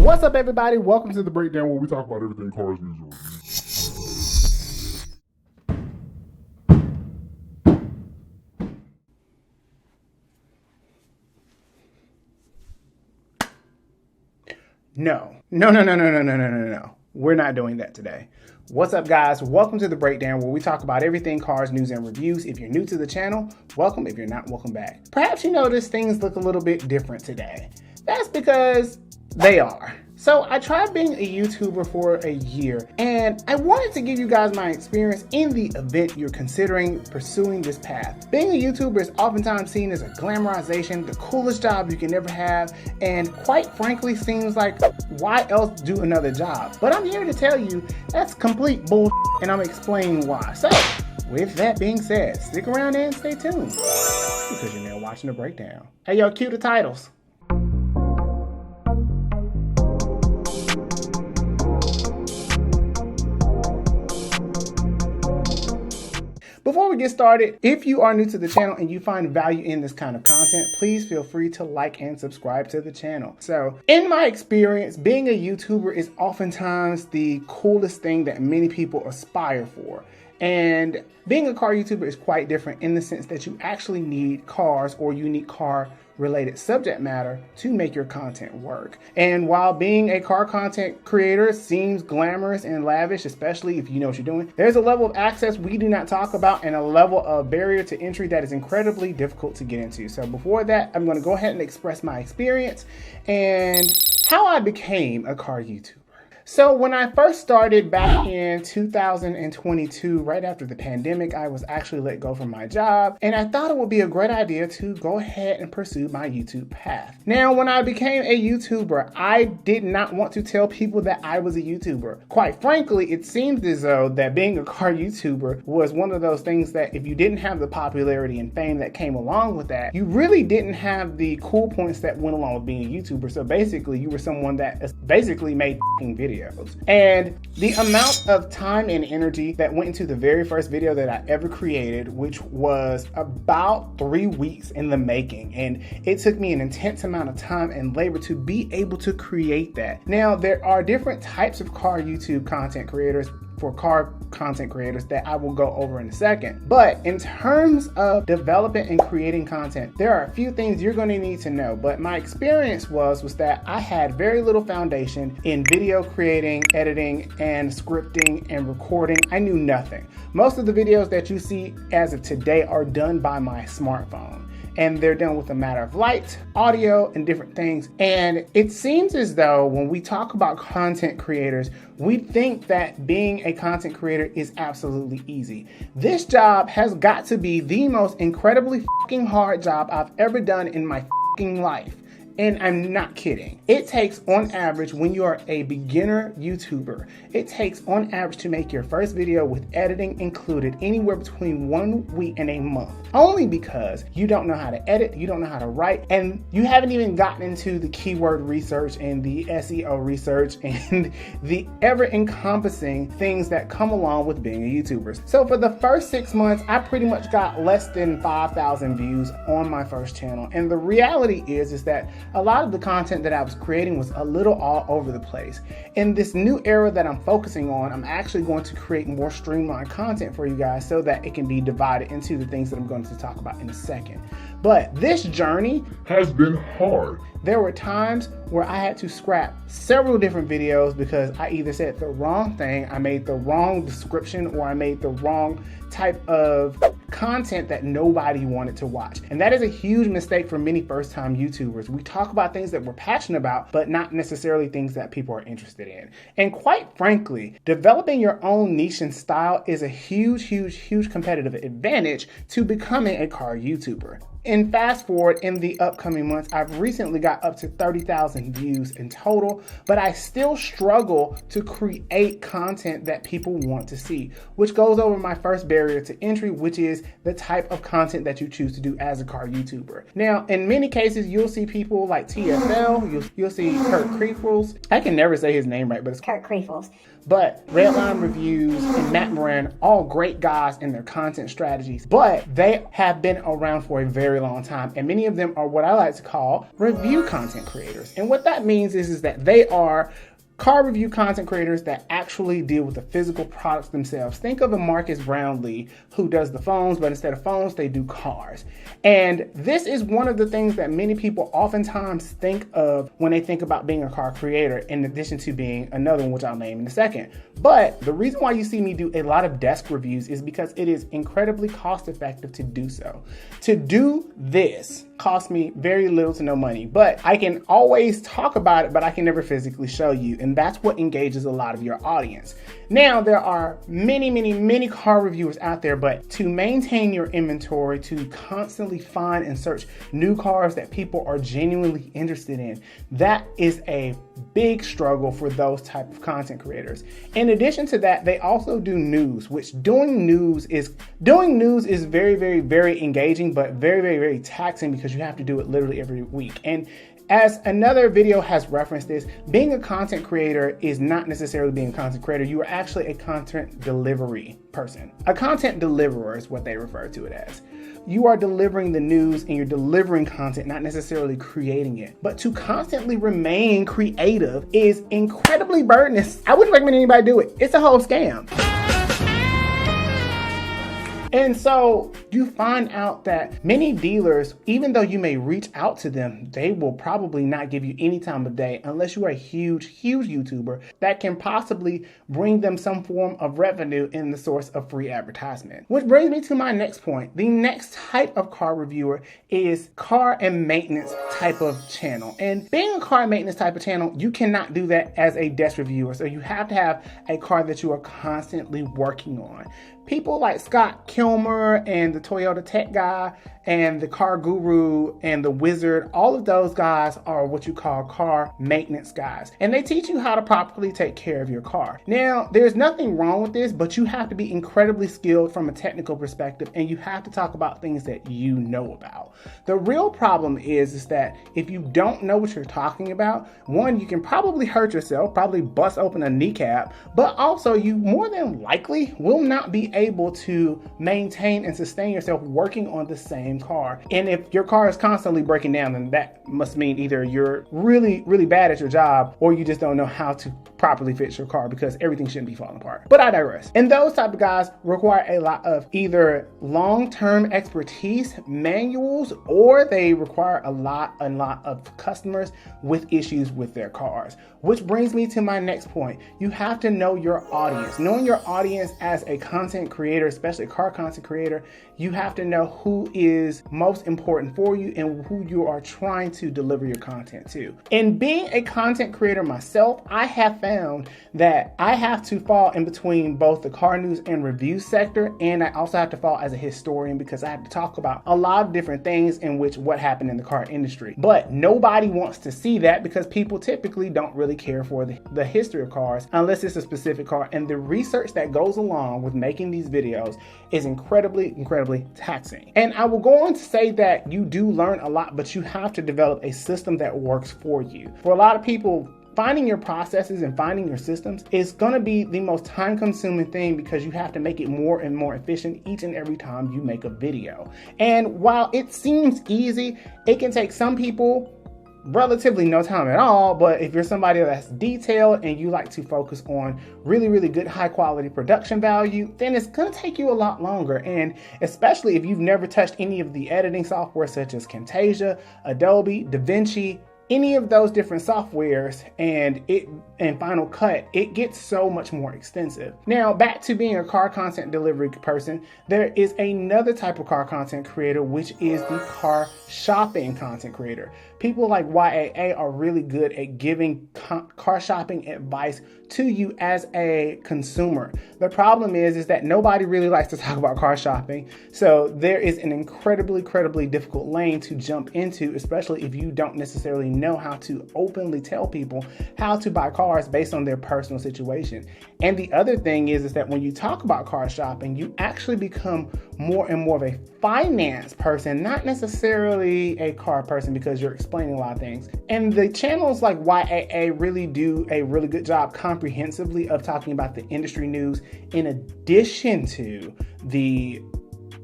What's up, everybody? Welcome to The Breakdown, where we talk about everything cars, news, and reviews. No. We're not doing that today. What's up, guys? Welcome to The Breakdown, where we talk about everything cars, news, and reviews. If you're new to the channel, welcome. If you're not, welcome back. Perhaps you noticed things look a little bit different today. That's because they are. So I tried being a YouTuber for a year, and I wanted to give you guys my experience in the event you're considering pursuing this path. Being a YouTuber is oftentimes seen as a glamorization, the coolest job you can ever have, and quite frankly seems like, why else do another job? But I'm here to tell you that's complete bullshit, and I'm explaining why. So with that being said, stick around and stay tuned, because you're now watching The Breakdown. Hey, yo, cue the titles. Before we get started, if you are new to the channel and you find value in this kind of content, please feel free to like and subscribe to the channel. So, in my experience, being a YouTuber is oftentimes the coolest thing that many people aspire for. And being a car YouTuber is quite different in the sense that you actually need cars or you need car related subject matter to make your content work. And while being a car content creator seems glamorous and lavish, especially if you know what you're doing, there's a level of access we do not talk about and a level of barrier to entry that is incredibly difficult to get into. So before that, I'm going to go ahead and express my experience and how I became a car YouTuber. So when I first started back in 2022, right after the pandemic, I was actually let go from my job, and I thought it would be a great idea to go ahead and pursue my YouTube path. Now, when I became a YouTuber, I did not want to tell people that I was a YouTuber. Quite frankly, it seemed as though that being a car YouTuber was one of those things that if you didn't have the popularity and fame that came along with that, you really didn't have the cool points that went along with being a YouTuber. So basically, you were someone that basically made videos. And the amount of time and energy that went into the very first video that I ever created, which was about 3 weeks in the making, and it took me an intense amount of time and labor to be able to create that. Now, there are different types of car YouTube content creators for car content creators that I will go over in a second. But in terms of developing and creating content, there are a few things you're going to need to know. But my experience was that I had very little foundation in video creating, editing, and scripting and recording. I knew nothing. Most of the videos that you see as of today are done by my smartphone. And they're done with a matter of light, audio, and different things. And it seems as though when we talk about content creators, we think that being a content creator is absolutely easy. This job has got to be the most incredibly fucking hard job I've ever done in my fucking life. And I'm not kidding. It takes on average, when you are a beginner YouTuber, it takes on average to make your first video with editing included anywhere between 1 week and a month. Only because you don't know how to edit, you don't know how to write, and you haven't even gotten into the keyword research and the SEO research and the ever-encompassing things that come along with being a YouTuber. So for the first 6 months, I pretty much got less than 5,000 views on my first channel. And the reality is that a lot of the content that I was creating was a little all over the place. In this new era that I'm focusing on, I'm actually going to create more streamlined content for you guys so that it can be divided into the things that I'm going to talk about in a second. But this journey has been hard. There were times where I had to scrap several different videos because I either said the wrong thing, I made the wrong description, or I made the wrong type of content that nobody wanted to watch. And that is a huge mistake for many first-time YouTubers. We talk about things that we're passionate about, but not necessarily things that people are interested in. And quite frankly, developing your own niche and style is a huge competitive advantage to becoming a car YouTuber. And fast forward in the upcoming months, I've recently got up to 30,000 views in total, but I still struggle to create content that people want to see, which goes over my first barrier to entry, which is the type of content that you choose to do as a car YouTuber. Now, in many cases, you'll see people like TFL, you'll see Kurt Creefels. I can never say his name right, but it's Kurt Creefels. But Redline Reviews and Matt Moran, all great guys in their content strategies, but they have been around for a very very long time. And many of them are what I like to call review content creators. And what that means is that they are car review content creators that actually deal with the physical products themselves. Think of a Marcus Brownlee who does the phones, but instead of phones, they do cars. And this is one of the things that many people oftentimes think of when they think about being a car creator, in addition to being another one, which I'll name in a second. But the reason why you see me do a lot of desk reviews is because it is incredibly cost effective to do so. To do this costs me very little to no money, but I can always talk about it, but I can never physically show you. And that's what engages a lot of your audience. Now, there are many car reviewers out there, but to maintain your inventory, to constantly find and search new cars that people are genuinely interested in, that is a big struggle for those type of content creators. In addition to that, they also do news, which doing news is very engaging, but very taxing because you have to do it literally every week. And as another video has referenced this, being a content creator is not necessarily being a content creator. You are actually a content delivery person. A content deliverer is what they refer to it as. You are delivering the news and you're delivering content, not necessarily creating it. But to constantly remain creative is incredibly burdensome. I wouldn't recommend anybody do it. It's a whole scam. And so you find out that many dealers, even though you may reach out to them, they will probably not give you any time of day unless you are a huge YouTuber that can possibly bring them some form of revenue in the source of free advertisement. Which brings me to my next point. The next type of car reviewer is car and maintenance type of channel. And being a car and maintenance type of channel, you cannot do that as a desk reviewer. So you have to have a car that you are constantly working on. People like Scott Kilmer and the Toyota Tech guy and the Car Guru and the Wizard, all of those guys are what you call car maintenance guys. And they teach you how to properly take care of your car. Now, there's nothing wrong with this, but you have to be incredibly skilled from a technical perspective, and you have to talk about things that you know about. The real problem is that if you don't know what you're talking about, one, you can probably hurt yourself, probably bust open a kneecap, but also you more than likely will not be able to maintain and sustain yourself working on the same car. And if your car is constantly breaking down, then that must mean either you're really bad at your job or you just don't know how to properly fix your car, because everything shouldn't be falling apart. But I digress. And those type of guys require a lot of either long-term expertise, manuals, or they require a lot of customers with issues with their cars. Which brings me to my next point. You have to know your audience. Knowing your audience as a content creator, especially a car content creator, you have to know who is most important for you and who you are trying to deliver your content to. And being a content creator myself, I have found that I have to fall in between both the car news and review sector, and I also have to fall as a historian because I have to talk about a lot of different things in which what happened in the car industry. But nobody wants to see that because people typically don't really care for the history of cars unless it's a specific car, and the research that goes along with making these videos is incredibly taxing. And I will go on to say that you do learn a lot, but you have to develop a system that works for you. For a lot of people, finding your processes and finding your systems is going to be the most time-consuming thing because you have to make it more and more efficient each and every time you make a video. And while it seems easy, it can take some people relatively no time at all. But if you're somebody that's detailed and you like to focus on really good high quality production value, then it's going to take you a lot longer. And especially if you've never touched any of the editing software such as Camtasia, Adobe, DaVinci, any of those different softwares and Final Cut, it gets so much more extensive. Now, back to being a car content delivery person, there is another type of car content creator, which is the car shopping content creator. People like YAA are really good at giving car shopping advice to you as a consumer. The problem is that nobody really likes to talk about car shopping. So there is an incredibly difficult lane to jump into, especially if you don't necessarily know how to openly tell people how to buy cars based on their personal situation. And the other thing is that when you talk about car shopping, you actually become more and more of a finance person, not necessarily a car person, because you're explaining a lot of things. And the channels like YAA really do a really good job comprehensively of talking about the industry news in addition to the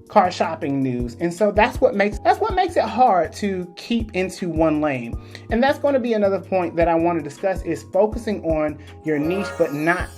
car shopping news. And so that's what makes it hard to keep into one lane. And that's going to be another point that I want to discuss, is focusing on your niche, but not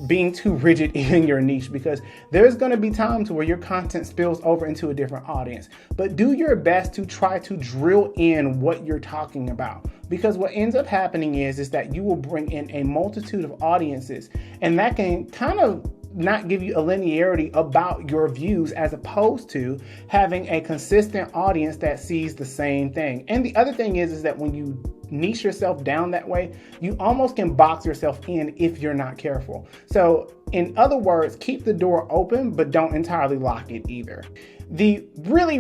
being too rigid in your niche, because there's going to be times where your content spills over into a different audience. But do your best to try to drill in what you're talking about, because what ends up happening is that you will bring in a multitude of audiences, and that can kind of not give you a linearity about your views, as opposed to having a consistent audience that sees the same thing. And the other thing is that when you niche yourself down that way, you almost can box yourself in if you're not careful. So in other words, keep the door open, but don't entirely lock it either. The really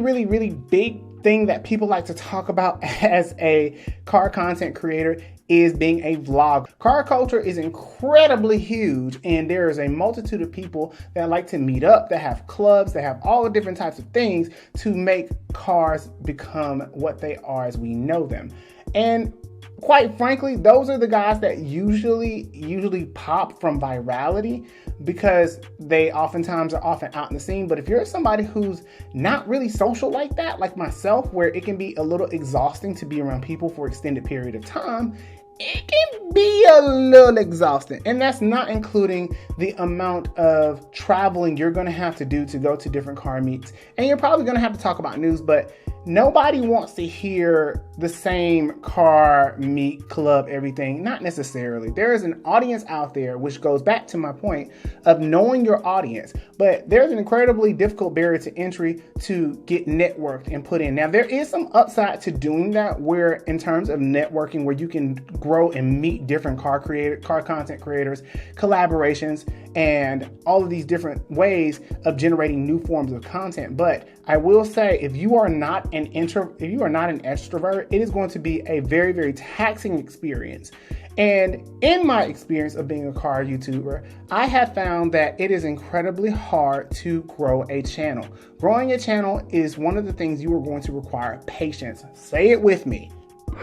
big thing that people like to talk about as a car content creator is being a vlog. Car culture is incredibly huge, and there is a multitude of people that like to meet up, that have clubs, that have all the different types of things to make cars become what they are as we know them. And quite frankly, those are the guys that usually pop from virality, because they oftentimes are often out in the scene. But if you're somebody who's not really social like that, like myself, where it can be a little exhausting to be around people for an extended period of time, it can be a little exhausting. And that's not including the amount of traveling you're going to have to do to go to different car meets. And you're probably going to have to talk about news, but nobody wants to hear the same car meet, club, everything. Not necessarily. There is an audience out there, which goes back to my point of knowing your audience. But there's an incredibly difficult barrier to entry to get networked and put in. Now, there is some upside to doing that, where in terms of networking, where you can grow and meet different car content creators, collaborations, and all of these different ways of generating new forms of content. But I will say, if you are not an extrovert, it is going to be a very taxing experience. And in my experience of being a car YouTuber, I have found that it is incredibly hard to grow a channel. Growing a channel is one of the things you are going to require patience. Say it with me.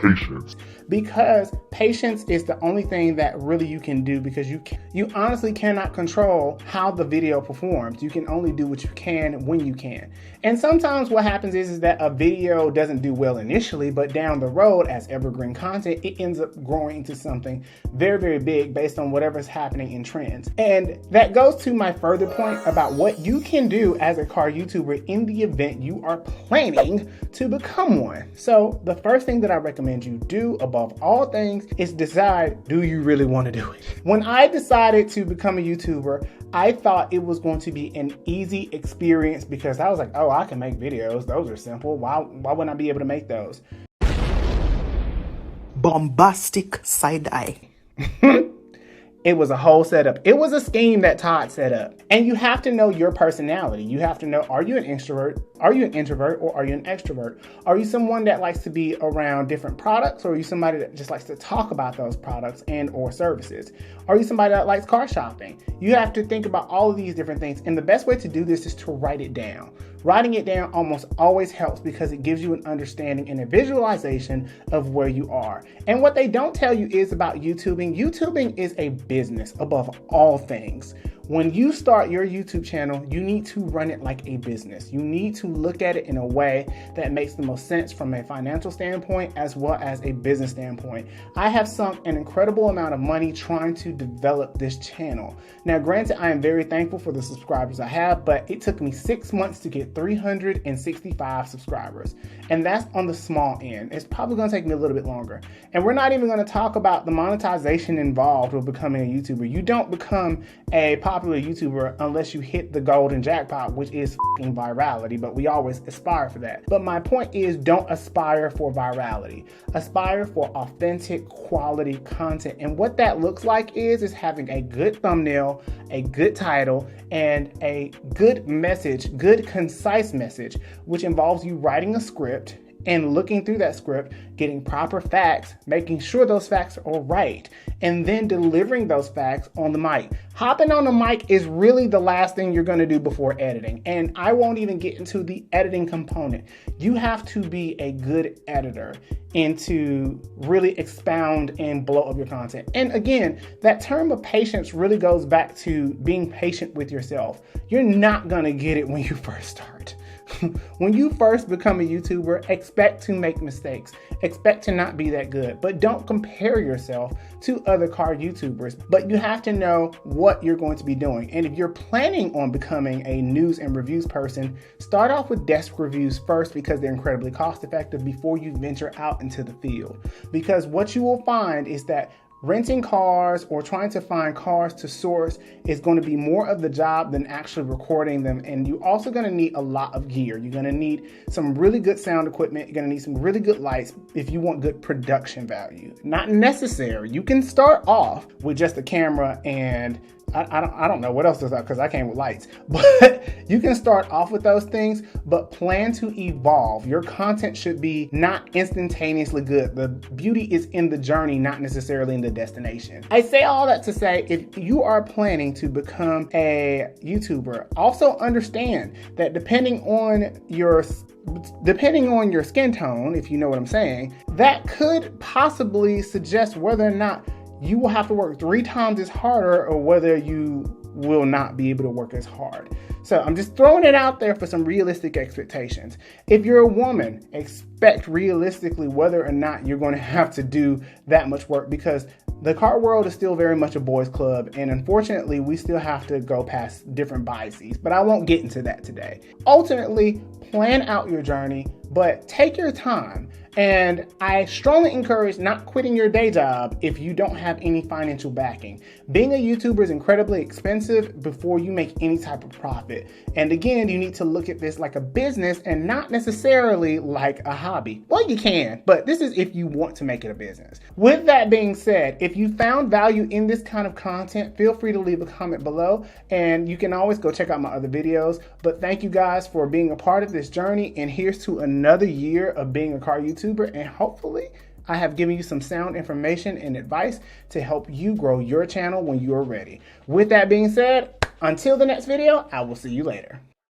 Patience. Because patience is the only thing that really you can do, because you honestly cannot control how the video performs. You can only do what you can when you can. And sometimes what happens is that a video doesn't do well initially, but down the road, as evergreen content, it ends up growing into something very big based on whatever's happening in trends. And that goes to my further point about what you can do as a car YouTuber in the event you are planning to become one. So the first thing that I recommend you do above all things is decide, do you really want to do it? When I decided to become a YouTuber, I thought it was going to be an easy experience, because I was like, oh, I can make videos. Those are simple. Why wouldn't I be able to make those? Bombastic side eye. It was a whole setup. It was a scheme that Todd set up. And you have to know your personality. You have to know, are you an extrovert? Are you an introvert? Or are you an extrovert? Are you someone that likes to be around different products? Or are you somebody that just likes to talk about those products and or services? Are you somebody that likes car shopping? You have to think about all of these different things. And the best way to do this is to write it down. Writing it down almost always helps, because it gives you an understanding and a visualization of where you are. And what they don't tell you is about YouTubing is a business above all things. When you start your YouTube channel, you need to run it like a business. You need to look at it in a way that makes the most sense from a financial standpoint as well as a business standpoint. I have sunk an incredible amount of money trying to develop this channel. Now, granted, I am very thankful for the subscribers I have, but it took me 6 months to get 365 subscribers. And that's on the small end. It's probably going to take me a little bit longer. And we're not even going to talk about the monetization involved with becoming a YouTuber. You don't become a popular YouTuber unless you hit the golden jackpot, which is f***ing virality, but we always aspire for that. But my point is, don't aspire for virality. Aspire for authentic quality content. And what that looks like is having a good thumbnail, a good title, and a good message, good concise message, which involves you writing a script and looking through that script, getting proper facts, making sure those facts are right, and then delivering those facts on the mic. Hopping on the mic is really the last thing you're going to do before editing. And I won't even get into the editing component. You have to be a good editor and to really expound and blow up your content. And again, that term of patience really goes back to being patient with yourself. You're not going to get it when you first start. When you first become a YouTuber, expect to make mistakes. Expect to not be that good, but don't compare yourself to other car YouTubers. But you have to know what you're going to be doing. And if you're planning on becoming a news and reviews person, start off with desk reviews first because they're incredibly cost effective before you venture out into the field. Because what you will find is that renting cars or trying to find cars to source is going to be more of the job than actually recording them. And you're also going to need a lot of gear. You're going to need some really good sound equipment. You're going to need some really good lights if you want good production value. Not necessary. You can start off with just a camera and I don't know what else is up because I came with lights, but you can start off with those things, but plan to evolve. Your content should be not instantaneously good. The beauty is in the journey, not necessarily in the destination. I say all that to say, if you are planning to become a YouTuber, also understand that depending on your skin tone, if you know what I'm saying, that could possibly suggest whether or not you will have to work 3 times as harder or whether you will not be able to work as hard. So I'm just throwing it out there for some realistic expectations. If you're a woman, expect realistically whether or not you're going to have to do that much work because the car world is still very much a boys club, and unfortunately we still have to go past different biases, but I won't get into that today. Ultimately, plan out your journey, but take your time. And I strongly encourage not quitting your day job if you don't have any financial backing. Being a YouTuber is incredibly expensive before you make any type of profit. And again, you need to look at this like a business and not necessarily like a hobby. Well, you can, but this is if you want to make it a business. With that being said, if you found value in this kind of content, feel free to leave a comment below, and you can always go check out my other videos. But thank you guys for being a part of this journey, and here's to another year of being a car YouTuber. And hopefully I have given you some sound information and advice to help you grow your channel when you are ready. With that being said, until the next video, I will see you later.